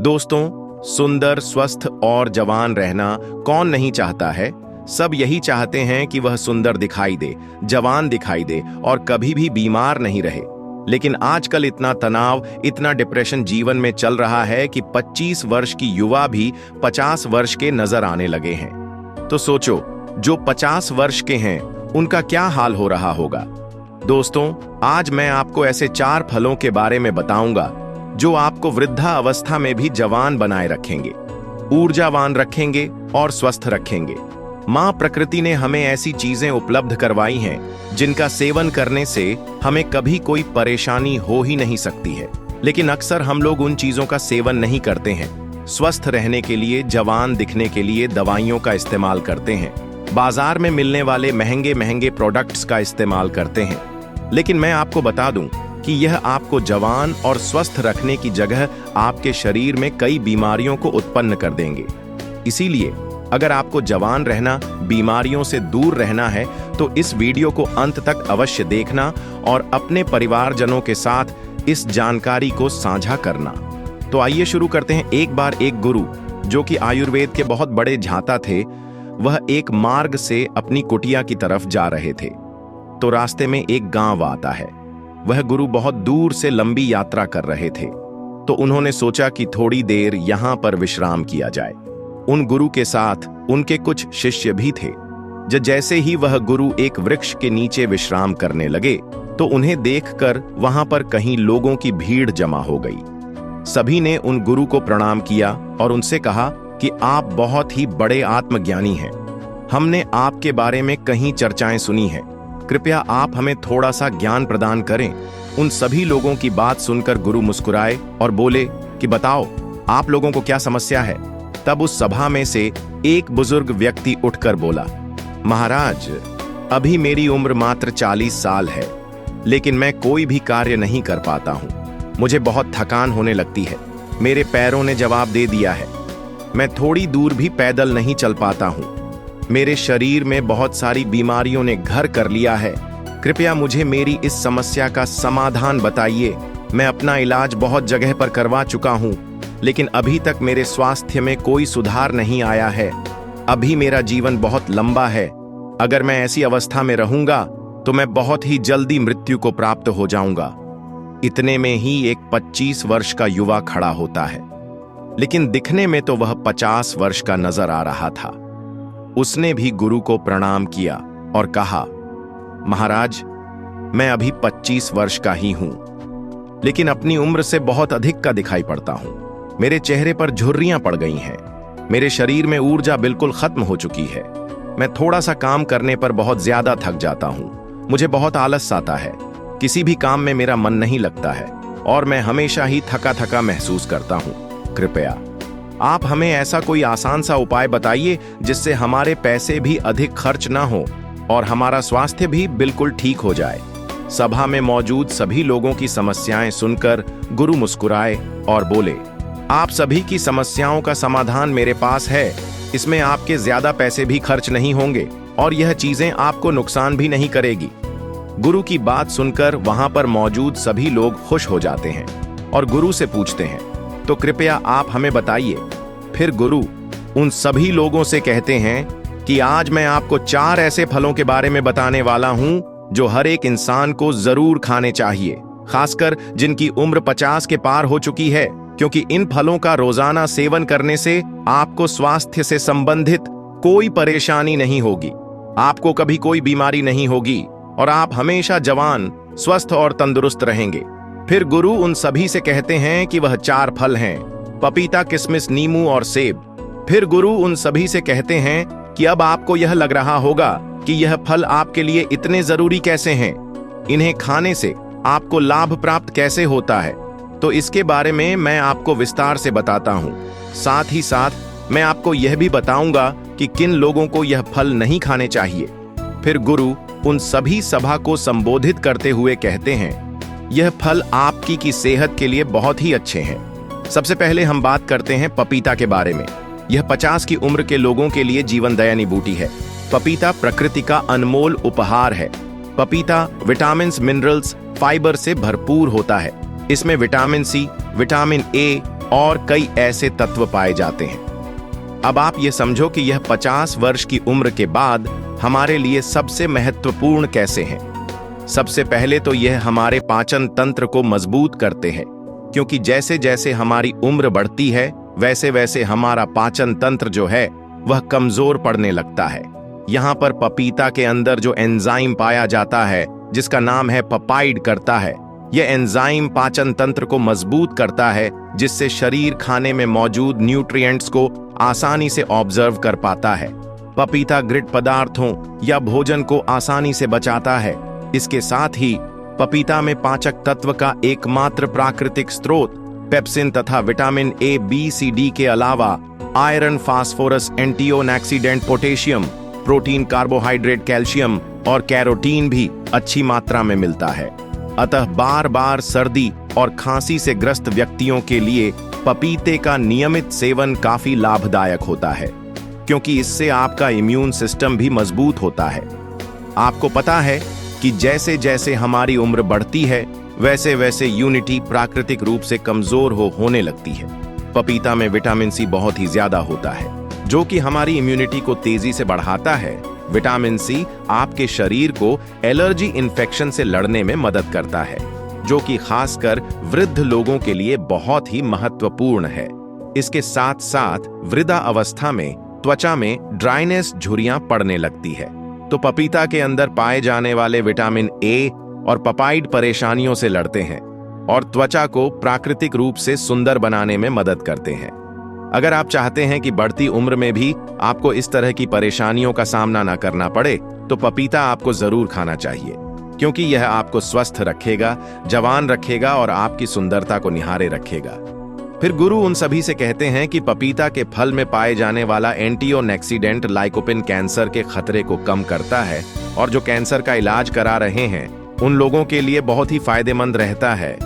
दोस्तों, सुंदर, स्वस्थ और जवान रहना कौन नहीं चाहता है। सब यही चाहते हैं कि वह सुंदर दिखाई दे, जवान दिखाई दे और कभी भी बीमार नहीं रहे। लेकिन आजकल इतना तनाव, इतना डिप्रेशन जीवन में चल रहा है कि 25 वर्ष की युवा भी 50 वर्ष के नजर आने लगे हैं। तो सोचो, जो 50 वर्ष के हैं उनका क्या हाल हो रहा होगा। दोस्तों, आज मैं आपको ऐसे 4 फलों के बारे में बताऊंगा जो आपको वृद्धा अवस्था में भी जवान बनाए रखेंगे, ऊर्जावान रखेंगे और स्वस्थ रखेंगे। मां प्रकृति ने हमें ऐसी चीजें उपलब्ध करवाई हैं जिनका सेवन करने से हमें कभी कोई परेशानी हो ही नहीं सकती है। लेकिन अक्सर हम लोग उन चीजों का सेवन नहीं करते हैं। स्वस्थ रहने के लिए, जवान दिखने के लिए दवाइयों का इस्तेमाल करते हैं, बाजार में मिलने वाले महंगे महंगे प्रोडक्ट्स का इस्तेमाल करते हैं। लेकिन मैं आपको बता दूं कि यह आपको जवान और स्वस्थ रखने की जगह आपके शरीर में कई बीमारियों को उत्पन्न कर देंगे। इसीलिए अगर आपको जवान रहना, बीमारियों से दूर रहना है तो इस वीडियो को अंत तक अवश्य देखना और अपने परिवारजनों के साथ इस जानकारी को साझा करना। तो आइए शुरू करते हैं। एक बार एक गुरु, जो कि आयुर्वेद के बहुत बड़े झांता थे, वह एक मार्ग से अपनी कुटिया की तरफ जा रहे थे। तो रास्ते में एक गांव आता है। वह गुरु बहुत दूर से लंबी यात्रा कर रहे थे, तो उन्होंने सोचा कि थोड़ी देर यहां पर विश्राम किया जाए। उन गुरु के साथ उनके कुछ शिष्य भी थे। जैसे ही वह गुरु एक वृक्ष के नीचे विश्राम करने लगे तो उन्हें देखकर वहां पर कहीं लोगों की भीड़ जमा हो गई। सभी ने उन गुरु को प्रणाम किया और उनसे कहा कि आप बहुत ही बड़े आत्मज्ञानी हैं। हमने आपके बारे में कहीं चर्चाएं सुनी हैं। कृपया आप हमें थोड़ा सा ज्ञान प्रदान करें। उन सभी लोगों की बात सुनकर गुरु मुस्कुराए और बोले कि बताओ, आप लोगों को क्या समस्या है। तब उस सभा में से एक बुजुर्ग व्यक्ति उठकर बोला, महाराज, अभी मेरी उम्र मात्र 40 साल है, लेकिन मैं कोई भी कार्य नहीं कर पाता हूं। मुझे बहुत थकान होने लगती है। मेरे पैरों ने जवाब दे दिया है। मैं थोड़ी दूर भी पैदल नहीं चल पाता हूं। मेरे शरीर में बहुत सारी बीमारियों ने घर कर लिया है। कृपया मुझे मेरी इस समस्या का समाधान बताइए। मैं अपना इलाज बहुत जगह पर करवा चुका हूं, लेकिन अभी तक मेरे स्वास्थ्य में कोई सुधार नहीं आया है। अभी मेरा जीवन बहुत लंबा है। अगर मैं ऐसी अवस्था में रहूंगा तो मैं बहुत ही जल्दी मृत्यु को प्राप्त हो जाऊंगा। इतने में ही एक 25 वर्ष का युवा खड़ा होता है, लेकिन दिखने में तो वह 50 वर्ष का नजर आ रहा था। उसने भी गुरु को प्रणाम किया और कहा, महाराज, मैं अभी 25 वर्ष का ही हूं, लेकिन अपनी उम्र से बहुत अधिक का दिखाई पड़ता हूं। मेरे चेहरे पर झुर्रियां पड़ गई हैं। मेरे शरीर में ऊर्जा बिल्कुल खत्म हो चुकी है। मैं थोड़ा सा काम करने पर बहुत ज्यादा थक जाता हूं। मुझे बहुत आलस आता है। किसी भी काम में मेरा मन नहीं लगता है और मैं हमेशा ही थका थका महसूस करता हूं। कृपया आप हमें ऐसा कोई आसान सा उपाय बताइए जिससे हमारे पैसे भी अधिक खर्च ना हो और हमारा स्वास्थ्य भी बिल्कुल ठीक हो जाए। सभा में मौजूद सभी लोगों की समस्याएं सुनकर गुरु मुस्कुराए और बोले, आप सभी की समस्याओं का समाधान मेरे पास है। इसमें आपके ज्यादा पैसे भी खर्च नहीं होंगे और यह चीजें आपको नुकसान भी नहीं करेगी। गुरु की बात सुनकर वहां पर मौजूद सभी लोग खुश हो जाते हैं और गुरु से पूछते हैं, तो कृपया आप हमें बताइए। फिर गुरु उन सभी लोगों से कहते हैं कि आज मैं आपको 4 ऐसे फलों के बारे में बताने वाला हूं जो हर एक इंसान को जरूर खाने चाहिए, खासकर जिनकी उम्र 50 के पार हो चुकी है, क्योंकि इन फलों का रोजाना सेवन करने से आपको स्वास्थ्य से संबंधित कोई परेशानी नहीं होगी, आपको कभी कोई बीमारी नहीं होगी और आप हमेशा जवान, स्वस्थ और तंदुरुस्त रहेंगे। फिर गुरु उन सभी से कहते हैं कि वह 4 फल हैं, पपीता, किशमिश, नींबू और सेब। फिर गुरु उन सभी से कहते हैं कि अब आपको यह लग रहा होगा कि यह फल आपके लिए इतने जरूरी कैसे हैं, इन्हें खाने से आपको लाभ प्राप्त कैसे होता है। तो इसके बारे में मैं आपको विस्तार से बताता हूं। साथ ही साथ मैं आपको यह भी बताऊंगा कि किन लोगों को यह फल नहीं खाने चाहिए। फिर गुरु उन सभी सभा को संबोधित करते हुए कहते हैं, यह फल आपकी की सेहत के लिए बहुत ही अच्छे हैं। सबसे पहले हम बात करते हैं पपीता के बारे में। यह 50 की उम्र के लोगों के लिए जीवनदायिनी बूटी है। पपीता प्रकृति का अनमोल उपहार है। पपीता विटामिन्स, मिनरल्स, फाइबर से भरपूर होता है। इसमें विटामिन सी, विटामिन ए, और कई ऐसे तत्व पाए जाते हैं। अब आप ये समझो कि यह 50 वर्ष की उम्र के बाद हमारे लिए सबसे महत्वपूर्ण कैसे हैं। सबसे पहले तो यह हमारे पाचन तंत्र को मजबूत करते हैं, क्योंकि जैसे जैसे हमारी उम्र बढ़ती है वैसे वैसे हमारा पाचन तंत्र जो है वह कमजोर पड़ने लगता है। यहाँ पर पपीता के अंदर जो एंजाइम पाया जाता है जिसका नाम है पपाइड करता है, यह एंजाइम पाचन तंत्र को मजबूत करता है, जिससे शरीर खाने में मौजूद न्यूट्रिएंट्स को आसानी से ऑब्जर्व कर पाता है। पपीता ग्रिड पदार्थों या भोजन को आसानी से बचाता है। इसके साथ ही पपीता में पाचक तत्व का एकमात्र प्राकृतिक स्रोत पेप्सिन तथा vitamin A, B, C, D के अलावा iron, phosphorus, antioxidant, potassium, protein, carbohydrate, calcium और कैरोटीन भी अच्छी मात्रा में मिलता है। अतः बार बार सर्दी और खांसी से ग्रस्त व्यक्तियों के लिए पपीते का नियमित सेवन काफी लाभदायक होता है, क्योंकि इससे आपका इम्यून सिस्टम भी मजबूत होता है। आपको पता है कि जैसे जैसे हमारी उम्र बढ़ती है वैसे वैसे यूनिटी प्राकृतिक रूप से कमजोर होने लगती है। पपीता में विटामिन सी बहुत ही ज्यादा होता है, जो कि हमारी इम्यूनिटी को तेजी से बढ़ाता है। विटामिन सी आपके शरीर को एलर्जी इन्फेक्शन से लड़ने में मदद करता है, जो कि खासकर वृद्ध लोगों के लिए बहुत ही महत्वपूर्ण है। इसके साथ साथ वृद्धा अवस्था में त्वचा में ड्राइनेस, झुर्रियां पड़ने लगती है, तो पपीता के अंदर पाए जाने वाले विटामिन ए और पपाइड परेशानियों से लड़ते हैं और त्वचा को प्राकृतिक रूप से सुंदर बनाने में मदद करते हैं। अगर आप चाहते हैं कि बढ़ती उम्र में भी आपको इस तरह की परेशानियों का सामना ना करना पड़े, तो पपीता आपको जरूर खाना चाहिए, क्योंकि यह आपको स्वस्थ रखेगा, जवान रखेगा और आपकी सुंदरता को निहारे रखेगा। फिर गुरु उन सभी से कहते हैं कि पपीता के फल में पाए जाने वाला एंटीऑक्सीडेंट लाइकोपिन कैंसर के खतरे को कम करता है, और जो कैंसर का इलाज करा रहे हैं उन लोगों के लिए बहुत ही फायदेमंद रहता है।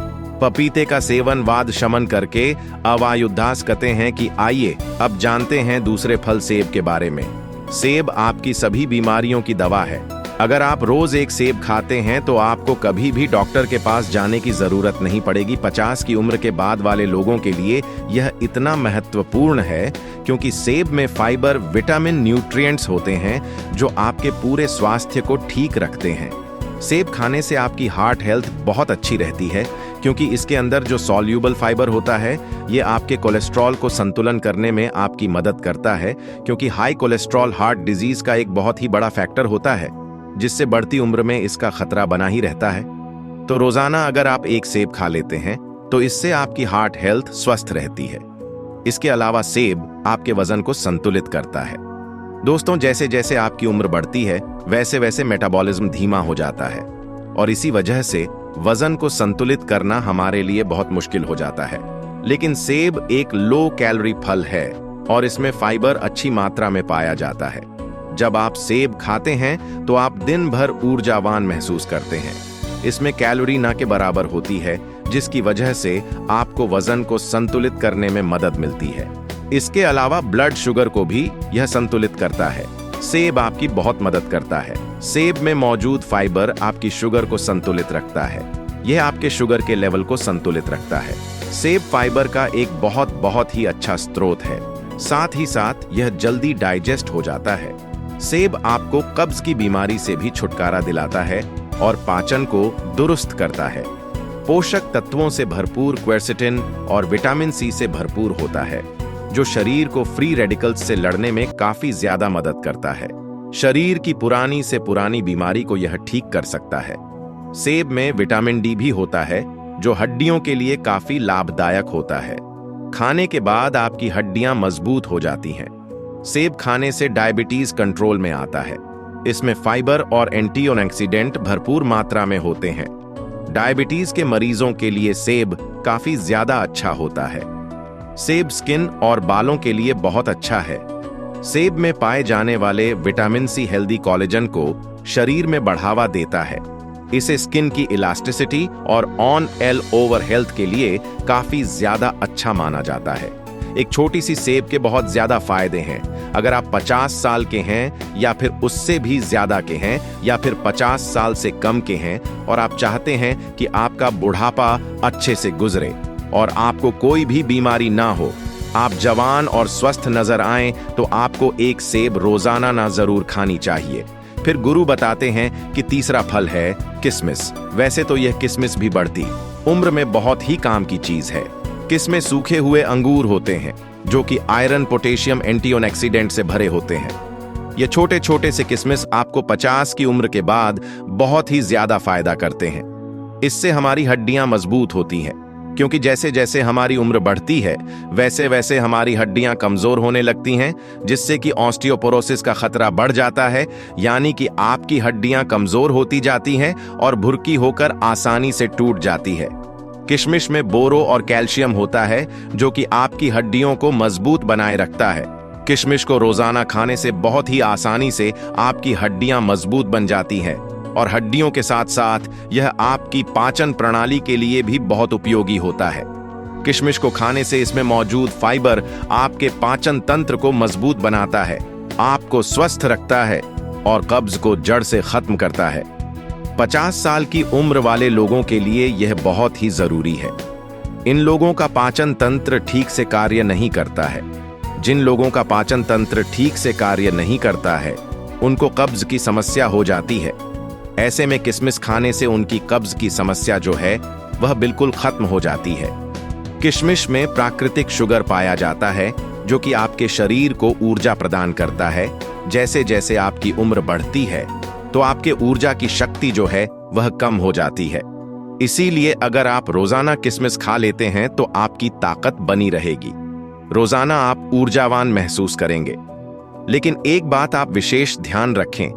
पपीते का सेवन वाद शमन करके अवायुद्धास कहते हैं कि आइए अब जानते हैं दूसरे फल सेब के बारे में। सेब आपकी सभी बीमारियों की दवा है। अगर आप रोज एक सेब खाते हैं तो आपको कभी भी डॉक्टर के पास जाने की जरूरत नहीं पड़ेगी। 50 की उम्र के बाद वाले लोगों के लिए यह इतना महत्वपूर्ण है क्योंकि सेब में फाइबर, विटामिन, न्यूट्रिएंट्स होते हैं जो आपके पूरे स्वास्थ्य को ठीक रखते हैं। सेब खाने से आपकी हार्ट हेल्थ बहुत अच्छी रहती है, क्योंकि इसके अंदर जो सॉल्यूबल फाइबर होता है ये आपके कोलेस्ट्रॉल को संतुलन करने में आपकी मदद करता है, क्योंकि हाई कोलेस्ट्रॉल हार्ट डिजीज का एक बहुत ही बड़ा फैक्टर होता है, जिससे बढ़ती उम्र में इसका खतरा बना ही रहता है। तो रोजाना अगर आप एक सेब खा लेते हैं तो इससे आपकी हार्ट हेल्थ स्वस्थ रहती है। इसके अलावा सेब आपके वजन को संतुलित करता है। दोस्तों, जैसे जैसे आपकी उम्र बढ़ती है वैसे वैसे मेटाबॉलिज्म धीमा हो जाता है, और इसी वजह से वजन को संतुलित करना हमारे लिए बहुत मुश्किल हो जाता है। लेकिन सेब एक लो कैलोरी फल है और इसमें फाइबर अच्छी मात्रा में पाया जाता है। जब आप सेब खाते हैं तो आप दिन भर ऊर्जावान महसूस करते हैं। इसमें कैलोरी ना के बराबर होती है, जिसकी वजह से आपको वजन को संतुलित करने में मदद मिलती है। इसके अलावा ब्लड शुगर को भी यह संतुलित करता है। सेब आपकी बहुत मदद करता है। सेब में मौजूद फाइबर आपकी शुगर को संतुलित रखता है। यह आपके शुगर के लेवल को संतुलित रखता है। सेब फाइबर का एक बहुत ही अच्छा स्रोत है। साथ ही साथ यह जल्दी डाइजेस्ट हो जाता है। सेब आपको कब्ज की बीमारी से भी छुटकारा दिलाता है और पाचन को दुरुस्त करता है। पोषक तत्वों से भरपूर क्वेरसेटिन और विटामिन सी से भरपूर होता है, जो शरीर को फ्री रेडिकल्स से लड़ने में काफी ज्यादा मदद करता है। शरीर की पुरानी से पुरानी बीमारी को यह ठीक कर सकता है। सेब में विटामिन डी भी होता है, जो हड्डियों के लिए काफी लाभदायक होता है। खाने के बाद आपकी हड्डियां मजबूत हो जाती हैं। सेब खाने से डायबिटीज कंट्रोल में आता है। इसमें फाइबर और एंटीऑक्सीडेंट भरपूर मात्रा में होते हैं। डायबिटीज के मरीजों के लिए सेब काफी ज्यादा अच्छा होता है। सेब स्किन और बालों के लिए बहुत अच्छा है। सेब में पाए जाने वाले विटामिन सी हेल्दी कोलेजन को शरीर में बढ़ावा देता है। इसे स्किन की इलास्टिसिटी और ऑन एल ओवर हेल्थ के लिए काफी ज्यादा अच्छा माना जाता है। एक छोटी सी सेब के बहुत ज्यादा फायदे हैं। अगर आप 50 साल के हैं या फिर उससे भी ज्यादा के हैं या फिर 50 साल से कम के हैं और आप चाहते हैं कि आपका बुढ़ापा अच्छे से गुजरे, और आपको कोई भी बीमारी ना हो, आप जवान और स्वस्थ नजर आएं, तो आपको एक सेब रोजाना ना जरूर खानी चाहिए। फिर गुरु बताते हैं कि तीसरा फल है किशमिश। वैसे तो यह किशमिश भी बढ़ती उम्र में बहुत ही काम की चीज है। किसमें सूखे हुए अंगूर होते हैं जो कि आयरन, पोटेशियम, एंटीऑक्सीडेंट से भरे होते हैं। ये छोटे छोटे से किशमिश आपको 50 की उम्र के बाद बहुत ही ज्यादा फायदा करते हैं। इससे हमारी हड्डियां मजबूत होती हैं, क्योंकि जैसे जैसे हमारी उम्र बढ़ती है वैसे वैसे हमारी हड्डियां कमजोर होने लगती हैं, जिससे कि ऑस्टियोपोरोसिस का खतरा बढ़ जाता है, यानी कि आपकी हड्डियां कमजोर होती जाती हैं और भुरकी होकर आसानी से टूट जाती है। किशमिश में बोरो और कैल्शियम होता है जो कि आपकी हड्डियों को मजबूत बनाए रखता है। किशमिश को रोजाना खाने से बहुत ही आसानी से आपकी हड्डियां मजबूत बन जाती हैं और हड्डियों के साथ साथ यह आपकी पाचन प्रणाली के लिए भी बहुत उपयोगी होता है। किशमिश को खाने से इसमें मौजूद फाइबर आपके पाचन तंत्र को मजबूत बनाता है, आपको स्वस्थ रखता है और कब्ज को जड़ से खत्म करता है। 50 साल की उम्र वाले लोगों के लिए यह बहुत ही जरूरी है। इन लोगों का पाचन तंत्र ठीक से कार्य नहीं करता है। जिन लोगों का पाचन तंत्र ठीक से कार्य नहीं करता है उनको कब्ज की समस्या हो जाती है। ऐसे में किशमिश खाने से उनकी कब्ज की समस्या जो है वह बिल्कुल खत्म हो जाती है। किशमिश में प्राकृतिक शुगर पाया जाता है जो कि आपके शरीर को ऊर्जा प्रदान करता है। जैसे जैसे आपकी उम्र बढ़ती है तो आपके ऊर्जा की शक्ति जो है वह कम हो जाती है। इसीलिए अगर आप रोजाना किशमिश खा लेते हैं तो आपकी ताकत बनी रहेगी, रोजाना आप ऊर्जावान महसूस करेंगे। लेकिन एक बात आप विशेष ध्यान रखें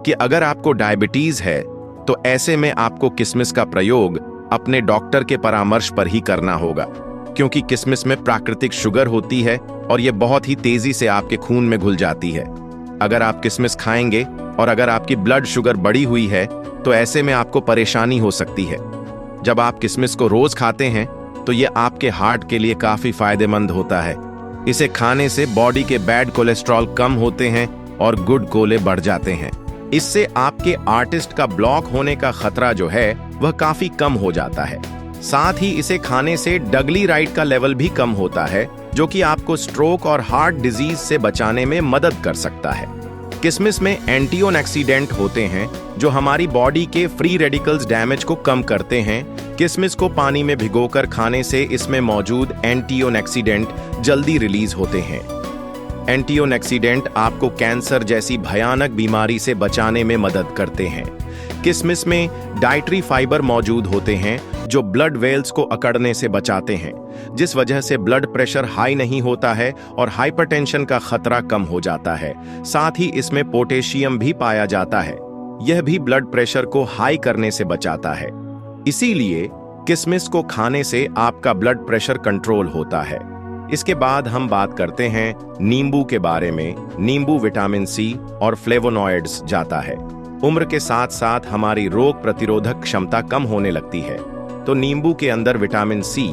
कि अगर आपको डायबिटीज है तो ऐसे में आपको किशमिश का प्रयोग अपने डॉक्टर के परामर्श पर ही करना होगा, क्योंकि किशमिश में प्राकृतिक शुगर होती है और यह बहुत ही तेजी से आपके खून में घुल जाती है। अगर आप किशमिश खाएंगे और अगर आपकी ब्लड शुगर बढ़ी हुई है तो ऐसे में आपको परेशानी हो सकती है। जब आप किशमिश को रोज खाते हैं तो ये आपके हार्ट के लिए काफी फायदेमंद होता है। इसे खाने से बॉडी के बैड कोलेस्ट्रॉल कम होते हैं और गुड कोले बढ़ जाते हैं। इससे आपके आर्टिस्ट का ब्लॉक होने का खतरा जो है वह काफी कम हो जाता है। साथ ही इसे खाने से डगलीराइट का लेवल भी कम होता है जो कि आपको स्ट्रोक और हार्ट डिजीज से बचाने में मदद कर सकता है। किशमिश में एंटीऑक्सीडेंट होते हैं जो हमारी बॉडी के फ्री रेडिकल्स डैमेज को कम करते हैं। किशमिश को पानी में भिगोकर खाने से इसमें मौजूद एंटीऑक्सीडेंट जल्दी रिलीज होते हैं। एंटीऑक्सीडेंट आपको कैंसर जैसी भयानक बीमारी से बचाने में मदद करते हैं। किशमिश में डाइटरी फाइबर मौजूद होते हैं जो ब्लड वेल्स को अकड़ने से बचाते हैं, जिस वजह से ब्लड प्रेशर हाई नहीं होता है और हाइपरटेंशन का खतरा कम हो जाता है। साथ ही इसमें पोटेशियम भी पाया जाता है, यह भी ब्लड प्रेशर को हाई करने से बचाता है। इसीलिए किशमिश को खाने से आपका ब्लड प्रेशर कंट्रोल होता है। इसके बाद हम बात करते हैं नींबू के बारे में। नींबू विटामिन सी और फ्लेवोनॉइड्स जाता है। उम्र के साथ साथ हमारी रोग प्रतिरोधक क्षमता कम होने लगती है, तो नींबू के अंदर विटामिन सी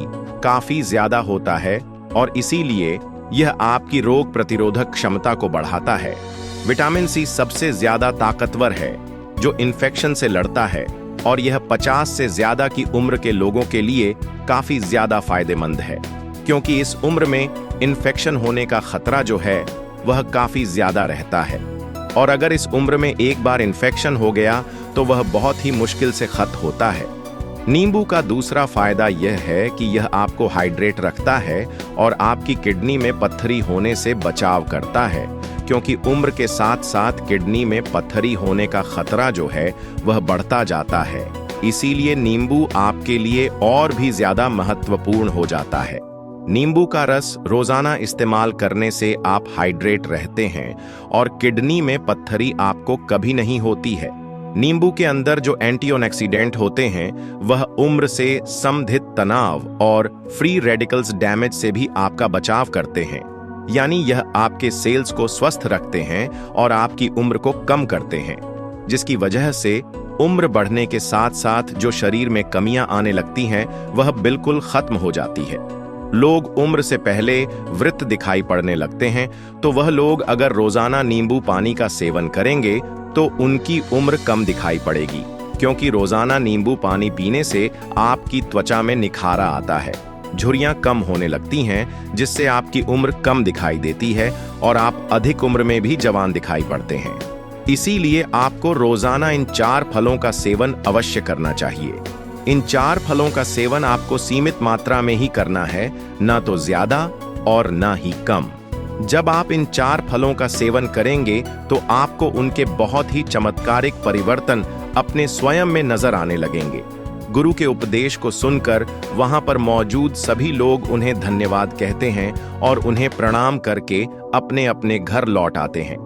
काफी ज्यादा होता है और इसीलिए यह आपकी रोग प्रतिरोधक क्षमता को बढ़ाता है। विटामिन सी सबसे ज्यादा ताकतवर है जो इन्फेक्शन से लड़ता है और यह 50 से ज्यादा की उम्र के लोगों के लिए काफी ज्यादा फायदेमंद है, क्योंकि इस उम्र में इन्फेक्शन होने का खतरा जो है वह काफी ज्यादा रहता है और अगर इस उम्र में एक बार इन्फेक्शन हो गया तो वह बहुत ही मुश्किल से खत्म होता है। नींबू का दूसरा फायदा यह है कि यह आपको हाइड्रेट रखता है और आपकी किडनी में पत्थरी होने से बचाव करता है, क्योंकि उम्र के साथ साथ किडनी में पत्थरी होने का खतरा जो है वह बढ़ता जाता है। इसीलिए नींबू आपके लिए और भी ज्यादा महत्वपूर्ण हो जाता है। नींबू का रस रोजाना इस्तेमाल करने से आप हाइड्रेट रहते हैं और किडनी में पत्थरी आपको कभी नहीं होती है। नींबू के अंदर जो एंटीऑक्सीडेंट होते हैं वह उम्र से संबंधित तनाव और फ्री रेडिकल्स डैमेज से भी आपका बचाव करते हैं, यानी यह आपके सेल्स को स्वस्थ रखते हैं और आपकी उम्र को कम करते हैं, जिसकी वजह से उम्र बढ़ने के साथ साथ जो शरीर में कमियां आने लगती हैं वह बिल्कुल खत्म हो जाती है। लोग उम्र से पहले वृत्त दिखाई पड़ने लगते हैं, तो वह लोग अगर रोजाना नींबू पानी का सेवन करेंगे तो उनकी उम्र कम दिखाई पड़ेगी, क्योंकि रोजाना नींबू पानी पीने से आपकी त्वचा में निखारा आता है। झुर्रियां कम होने लगती हैं, जिससे आपकी उम्र कम दिखाई देती है और आप अधिक उम्र में भी जवान दिखाई पड़ते हैं। इसीलिए आपको रोजाना इन 4 फलों का सेवन अवश्य करना चाहिए। इन 4 फलों का सेवन आपको सीमित मात्रा में ही करना है, ना तो ज्यादा और ना ही कम। जब आप इन 4 फलों का सेवन करेंगे तो आपको उनके बहुत ही चमत्कारिक परिवर्तन अपने स्वयं में नजर आने लगेंगे। गुरु के उपदेश को सुनकर वहां पर मौजूद सभी लोग उन्हें धन्यवाद कहते हैं और उन्हें प्रणाम करके अपने अपने घर लौट आते हैं।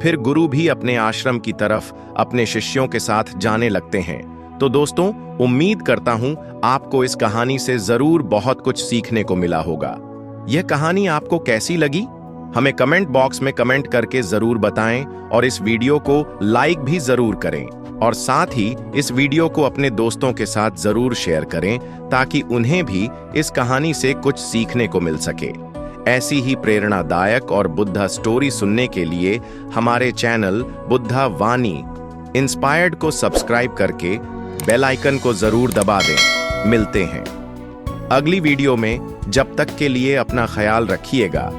फिर गुरु भी अपने आश्रम की तरफ अपने शिष्यों के साथ जाने लगते हैं। तो दोस्तों, उम्मीद करता हूं आपको इस कहानी से जरूर बहुत कुछ सीखने को मिला होगा। यह कहानी आपको कैसी लगी? हमें कमेंट बॉक्स में कमेंट करके जरूर बताएं और इस वीडियो को लाइक भी जरूर करें और साथ ही इस वीडियो को अपने दोस्तों के साथ जरूर शेयर करें ताकि उन्हें भी इस कहानी से कुछ सीखने को मिल सके। ऐसी ही प्रेरणादायक और बुद्धा स्टोरी सुनने के लिए हमारे चैनल बुद्धा वाणी इंस्पायर्ड को सब्सक्राइब करके बेल आइकन को जरूर दबा दें। मिलते हैं अगली वीडियो में। जब तक के लिए अपना ख्याल रखिएगा।